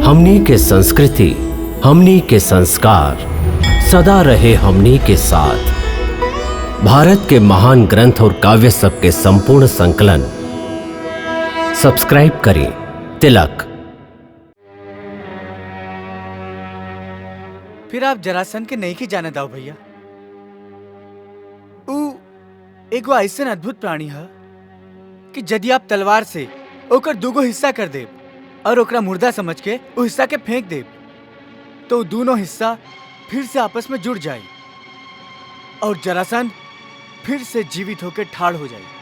हमनी के संस्कृति, हमनी के संस्कार सदा रहे हमनी के साथ। भारत के महान ग्रंथ और काव्य सब के संपूर्ण संकलन सब्सक्राइब करें तिलक। फिर आप जरासंध के नहीं की जाने दाओ भैया। एगो ऐसा अद्भुत प्राणी है कि यदि आप तलवार से ओकर दूगो हिस्सा कर देब और ओकरा मुर्दा समझ के उस हिस्सा के फेंक देब तो दोनों हिस्सा फिर से आपस में जुड़ जाए और जरासंध फिर से जीवित होकर ठाड़ हो जाए।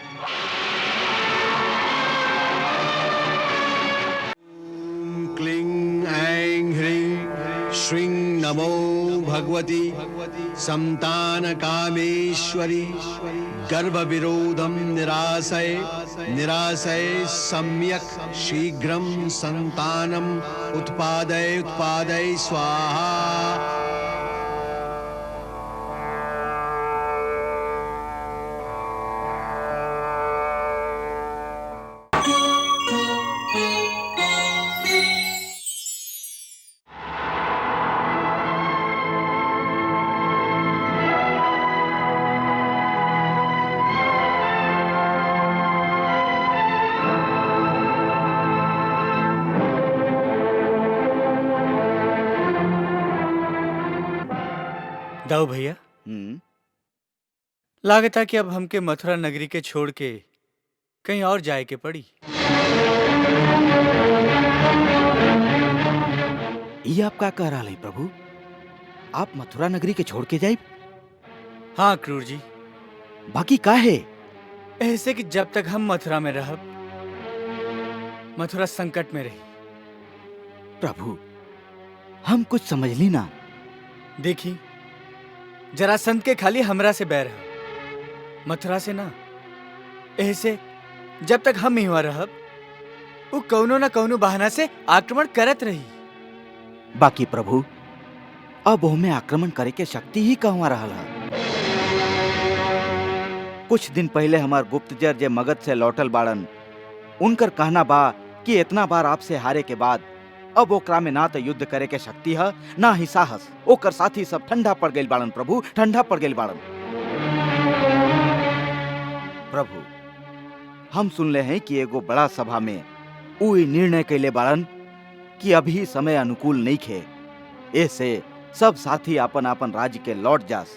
क्लीं ऐं ह्रीं श्रीं नमो भगवती संतान कामेश्वरी गर्भविरोधम निराशय निराशय सम्यक शीघ्रं संतानम उत्पादय उत्पादय स्वाहा। दाऊ भैया, लागता कि अब हमके मथुरा नगरी के छोड़ के कहीं और जाए के पड़ी। ये आप का कह रहा है प्रभु? आप मथुरा नगरी के छोड़ के जाए? हाँ क्रूर जी, बाकी का है? ऐसे कि जब तक हम मथुरा में रहब मथुरा संकट में रही। प्रभु हम कुछ समझ ली ना। देखी, जरासंध के खाली हमरा से बैर है, मथुरा से ना। ऐसे जब तक हम यहाँ रहब वो कौनो न कौनो बहाना से आक्रमण करत रही। बाकी प्रभु अब हमें आक्रमण करे के शक्ति ही कहवा रहल है। कुछ दिन पहले हमार गुप्तचर जे मगध से लौटल बाड़न, उनकर कहना बा कि इतना बार आपसे हारे के बाद अब ओकरा में ना तो युद्ध करे के शक्ति है ना ही साहस। ओकर साथी सब ठंडा पड़ गए बाड़न प्रभु, ठंडा पड़ गए बाड़न। प्रभु हम सुन ले हैं कि एगो बड़ा सभा में उ निर्णय कैले बाड़न कि अभी समय अनुकूल नहीं खे, ऐसे सब साथी अपन अपन राज्य के लौट जास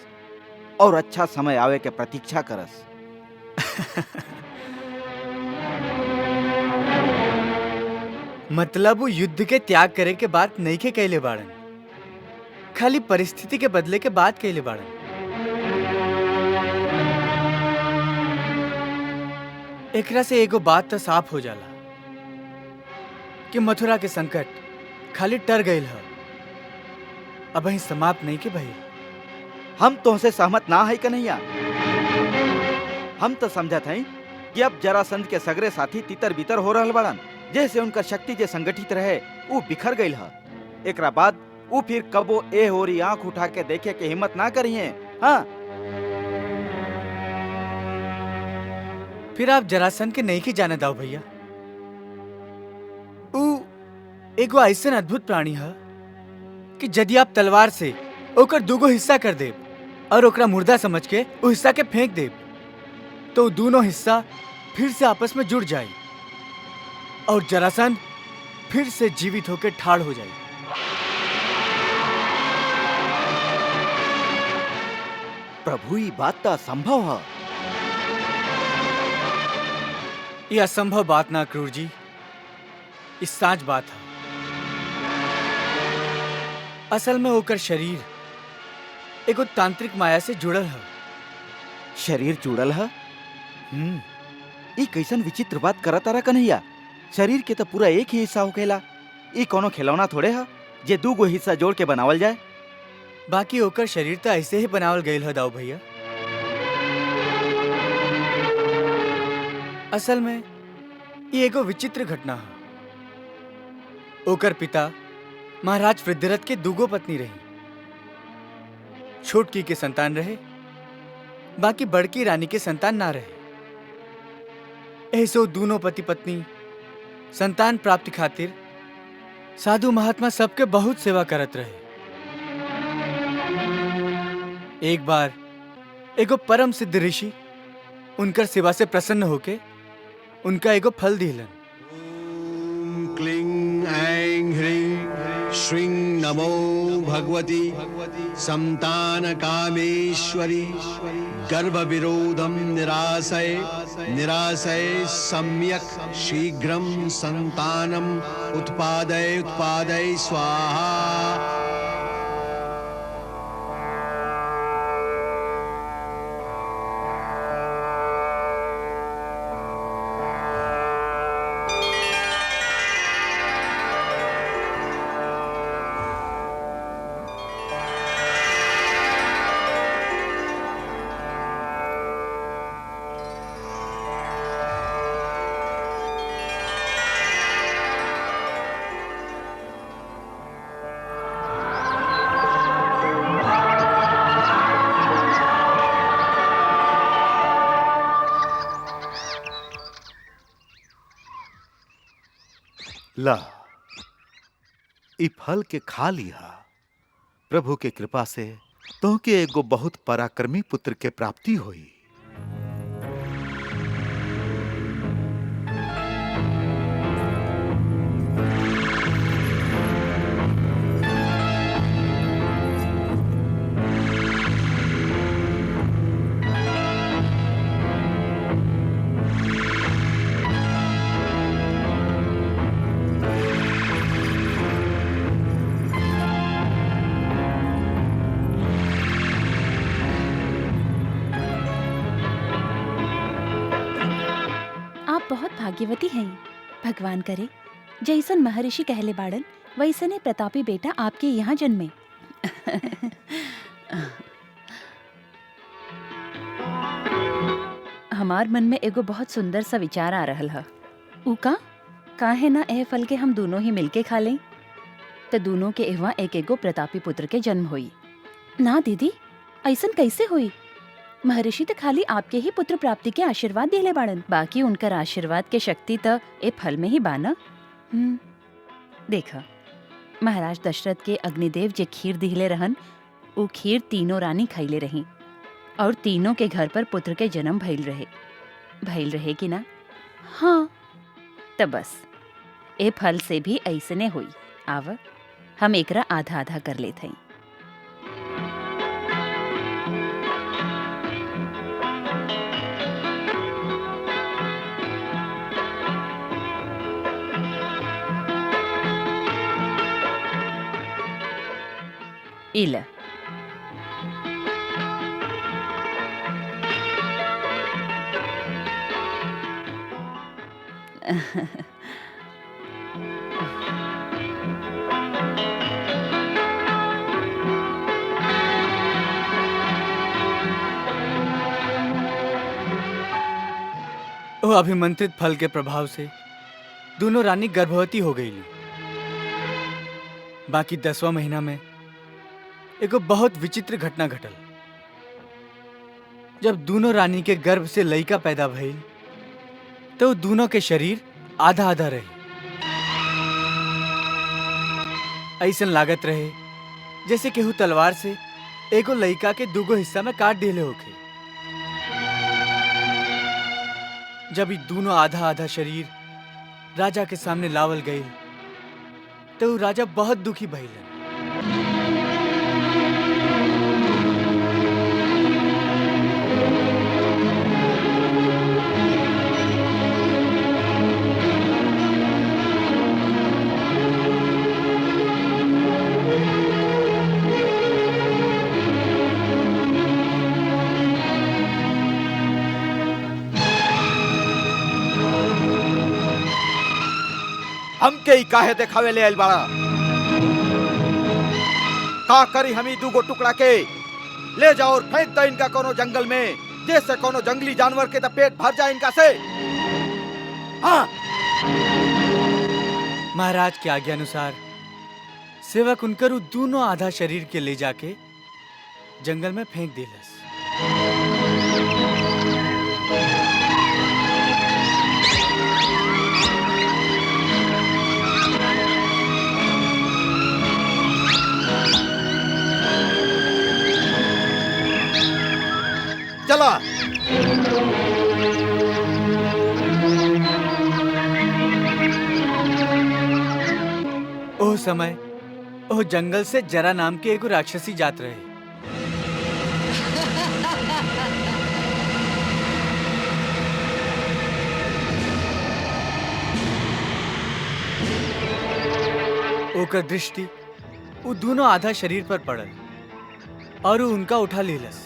और अच्छा समय आवे के प्रतीक्षा करस। मतलब वो युद्ध के त्याग करे के बात नहीं के कहले बाड़न, खाली परिस्थिति के बदले के बात कहले बाड़न। एकरा से एगो बात तो साफ हो जाला कि मथुरा के संकट खाली टर गईल है, अब ही समाप्त नहीं के भई। हम तुमसे सहमत ना है कन्हैया। हम तो समझत हैं कि अब जरासंध के सगरे साथी तितर बितर हो रहल बाड़न, जैसे उनका शक्ति जे संगठित रहे वो बिखर गई है। एकरा बाद वो फिर कबो ए होरी आंख उठा के देखे के हिम्मत ना करिए। हाँ, फिर आप जरासंध के नहीं की जाने दाओ भैया। एगो ऐसा अद्भुत प्राणी है कि यदि आप तलवार से ओकर दूगो हिस्सा कर देब और ओकरा मुर्दा समझ के उस हिस्सा के फेंक देब तो दोनों हिस्सा फिर से आपस में जुड़ जाए और जरासंध फिर से जीवित होकर ठाड़ हो जाए। प्रभु ये बात तो असंभव है। यह असंभव बात ना क्रूर जी, इस साच बात है। असल में होकर शरीर एगो तांत्रिक माया से जुड़ल है। शरीर जुड़ल है? ये कैसन विचित्र बात करत रहा कन्हैया। शरीर के तो पूरा एक ही हिस्सा होखेला। ये कोनो खिलौना थोड़े है जे दूगो हिस्सा जोड़ के बनावल जाए। बाकी होकर शरीर तो ऐसे ही बनावल गईल है दाऊ भैया। असल में ये एगो विचित्र घटना है। ओकर पिता महाराज वृद्धरथ के दूगो पत्नी रही। छोटकी के संतान रहे, बाकी बड़की रानी के संतान ना रहे। ऐसो दोनों पति पत्नी संतान प्राप्ति खातिर साधु महात्मा सबके बहुत सेवा करत रहे। एक बार एगो परम सिद्ध ऋषि उनकर सेवा से प्रसन्न होके उनका एगो फल दिलन। ॐ क्लीं ऐं ह्रीं श्रीं नमो भगवती संतानकामेश्वरी गर्भविरोधं निरासये निरासये सम्यक् शीघ्रं संतानम् उत्पादय उत्पादय स्वाहा। ला ई फल के खा लिहा। प्रभु के कृपा से तोहके एगो बहुत पराक्रमी पुत्र के प्राप्ति होई। बहुत भाग्यवती हैं। भगवान करे जैसन महर्षि कहले बाड़न वैसने प्रतापी बेटा आपके यहाँ जन्मे। हमार मन में एगो बहुत सुंदर सा विचार आ रहल है। उका काहे ना एह फल के हम दोनों ही मिलके खा लें, तो दोनों के एवं एक एगो प्रतापी पुत्र के जन्म हुई। ना दीदी, ऐसन कैसे हुई? महर्षि तो खाली आपके ही पुत्र प्राप्ति के आशीर्वाद दिले बाड़न, बाकी उनकर आशीर्वाद के शक्ति तो ए फल में ही बाना। देखा, महाराज दशरथ के अग्निदेव जे खीर दिले रहन, वो खीर तीनों रानी खैले रही और तीनों के घर पर पुत्र के जन्म भइल रहे कि ना? हाँ, तब बस ए फल से भी ऐसने हुई। आव हम एकरा आधा आधा कर लेते हैं। इला वो अभिमंत्रित फल के प्रभाव से दोनों रानी गर्भवती हो गई। बाकी 10वां महीना में एगो बहुत विचित्र घटना घटल। जब दोनों रानी के गर्भ से लइका पैदा भइल तो दोनों के शरीर आधा आधा रहे। ऐसन लागत रहे जैसे केहू तलवार से एगो लइका के दूगो हिस्सा में काट दिले होके। जब ये दोनों आधा आधा शरीर राजा के सामने लावल गए तो राजा बहुत दुखी भइलन। हमके ही काहे देखावे ले आइल बाड़ा? का करी हम ही दूगो टुकड़ा के? ले जाओ और फेंक दो इनका कोनो जंगल में, जैसे कोनो जंगली जानवर के तो पेट भर जाए इनका से। हाँ। महाराज के आज्ञा अनुसार सेवक उनकर दोनों आधा शरीर के ले जाके जंगल में फेंक दिलस। ओह समय ओह जंगल से जरा नाम के एगो राक्षसी जात रहे। ओकर दृष्टि वो दोनों आधा शरीर पर पड़ल और वो उनका उठा लेलस।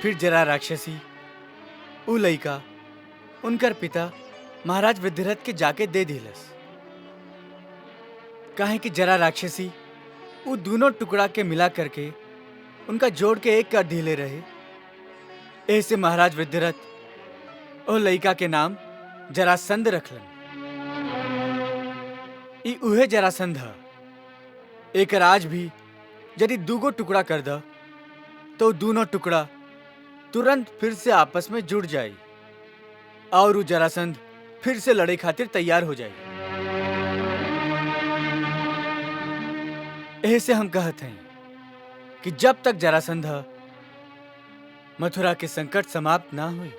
फिर जरा राक्षसी उ लइका उनकर पिता महाराज विद्युरथ के जाके दे दिलस। काहे कि जरा राक्षसी उ दोनों टुकड़ा के मिला करके उनका जोड़ के एक कर दिले रहे। ऐसे महाराज विद्युरथ ओ लइका के नाम जरासंध रखलन। ई उहे जरासंध ह। एकर आज भी यदि दूगो टुकड़ा कर द तो दोनों टुकड़ा तुरंत फिर से आपस में जुड़ जाई और वो जरासंध फिर से लड़े खातिर तैयार हो जाई। ऐसे हम कहते हैं कि जब तक जरासंध मथुरा के संकट समाप्त ना हुई